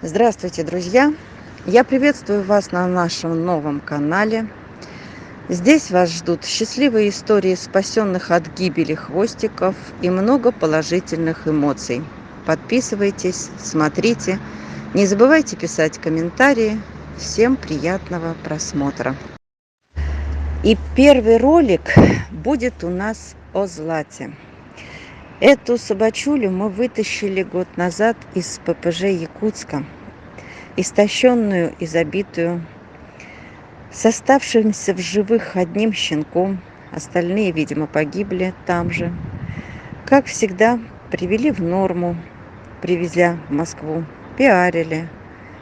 Здравствуйте, друзья! Я приветствую вас на нашем новом канале. Здесь вас ждут счастливые истории спасенных от гибели хвостиков и много положительных эмоций. Подписывайтесь, смотрите, не забывайте писать комментарии. Всем приятного просмотра. И первый ролик будет у нас о Злате. Эту собачулю мы вытащили год назад из ППЖ Якутска, истощенную и забитую, с оставшимся в живых одним щенком, остальные, видимо, погибли там же. Как всегда, привели в норму, привезя в Москву, пиарили.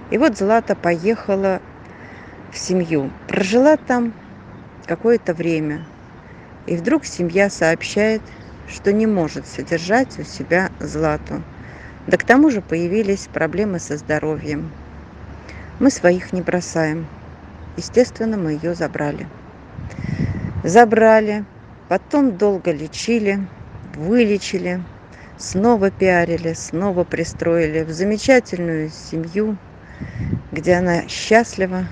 И вот Злата поехала в семью, прожила там какое-то время. И вдруг семья сообщает, что не может содержать у себя Злату. Да к тому же появились проблемы со здоровьем. Мы своих не бросаем. Естественно, мы ее забрали. Потом долго лечили, вылечили, снова пиарили, снова пристроили в замечательную семью, где она счастлива.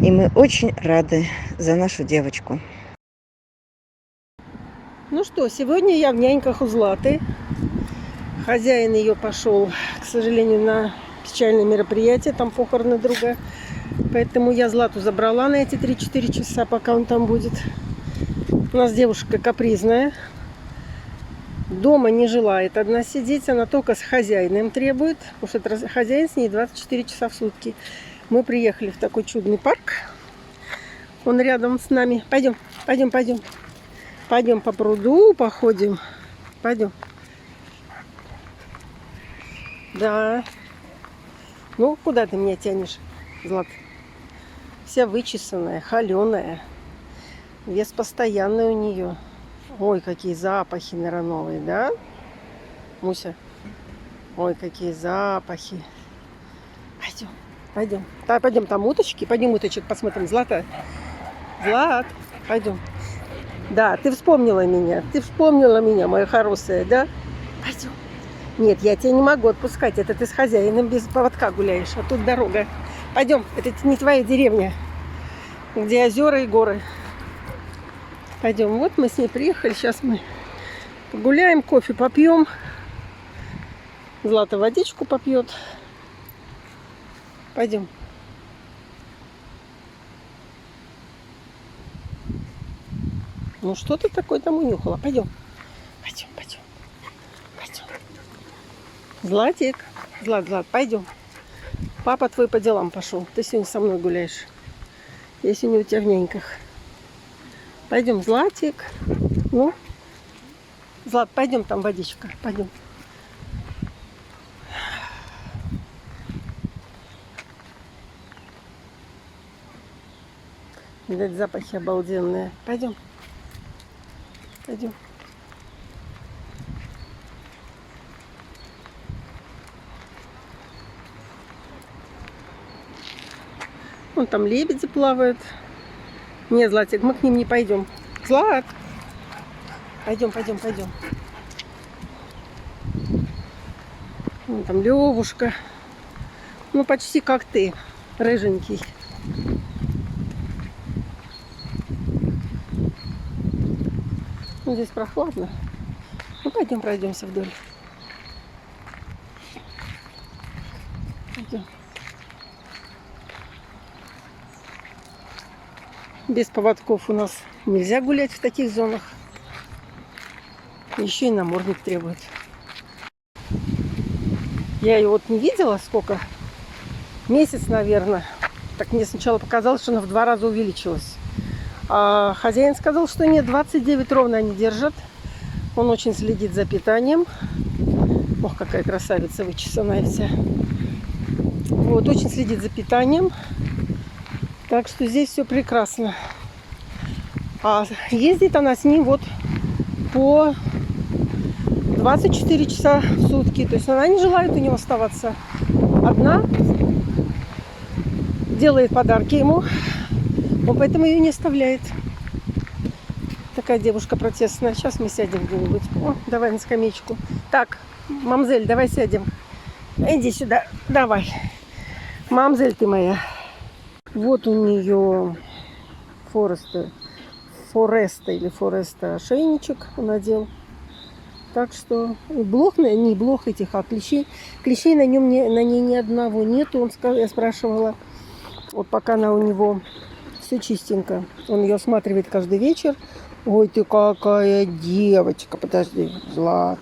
И мы очень рады за нашу девочку. Ну что, сегодня я в няньках у Златы. Хозяин ее пошел, к сожалению, на печальное мероприятие, там похороны друга. Поэтому я Злату забрала на эти 3-4 часа, пока он там будет. У нас девушка капризная. Дома не желает одна сидеть, она только с хозяином требует, потому что хозяин с ней 24 часа в сутки. Мы приехали в такой чудный парк. Он рядом с нами. Пойдем. Пойдем по пруду, походим. Пойдем. Да. Ну, куда ты меня тянешь, Злат? Вся вычесанная, холеная. Вес постоянный у нее. Ой, какие запахи, наверное, новые, да? Муся? Ой, какие запахи. Пойдем. Да, пойдем, там уточки. Пойдем уточек посмотрим. Злата. Злат, пойдем. Да, ты вспомнила меня, моя хорошая, да? Пойдем. Нет, я тебя не могу отпускать. Это ты с хозяином без поводка гуляешь, а тут дорога. Пойдем, это не твоя деревня, где озера и горы. Пойдем, вот мы с ней приехали, сейчас мы погуляем, кофе попьем. Злата водичку попьет. Пойдем. Ну что ты такой там унюхала? Пойдем. Златик. Злат, пойдем. Папа твой по делам пошел. Ты сегодня со мной гуляешь. Я сегодня у тебя в няньках. Пойдем, Златик. Ну, Злат, пойдем, там водичка. Пойдем. Видать, запахи обалденные. Пойдем. Вон там лебеди плавают. Нет, Златик, мы к ним не пойдем. Злат! Пойдем. Вон там Левушка. Ну, почти как ты, рыженький. Ну, здесь прохладно. Ну, пойдем пройдемся вдоль. Пойдем. Без поводков у нас нельзя гулять в таких зонах. Еще и намордник требует. Я ее вот не видела сколько. Месяц, наверное. Так мне сначала показалось, что она в 2 раза увеличилась. А хозяин сказал, что нет, 29 ровно они держат. Он очень следит за питанием. Ох, какая красавица вычесанная вся. Вот, очень следит за питанием. Так что здесь все прекрасно. А ездит она с ним вот по 24 часа в сутки. То есть она не желает у него оставаться одна. Делает подарки ему. Он поэтому ее не оставляет. Такая девушка протестная. Сейчас мы сядем где-нибудь. О, давай на скамеечку. Так, мамзель, давай сядем. Иди сюда, давай. Мамзель ты моя. Вот у нее Фореста ошейничек он надел. Так что блох, не блох этих, а клещей. Клещей на ней ни одного нету. Он сказал, я спрашивала, вот пока она у него все чистенько. Он ее осматривает каждый вечер. Ой, ты какая девочка. Подожди, Злат.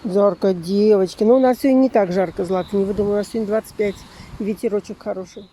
Жарко, девочки. Но у нас сегодня не так жарко, Злат. Не выдумывай, у нас сегодня 25. И ветерочек хороший.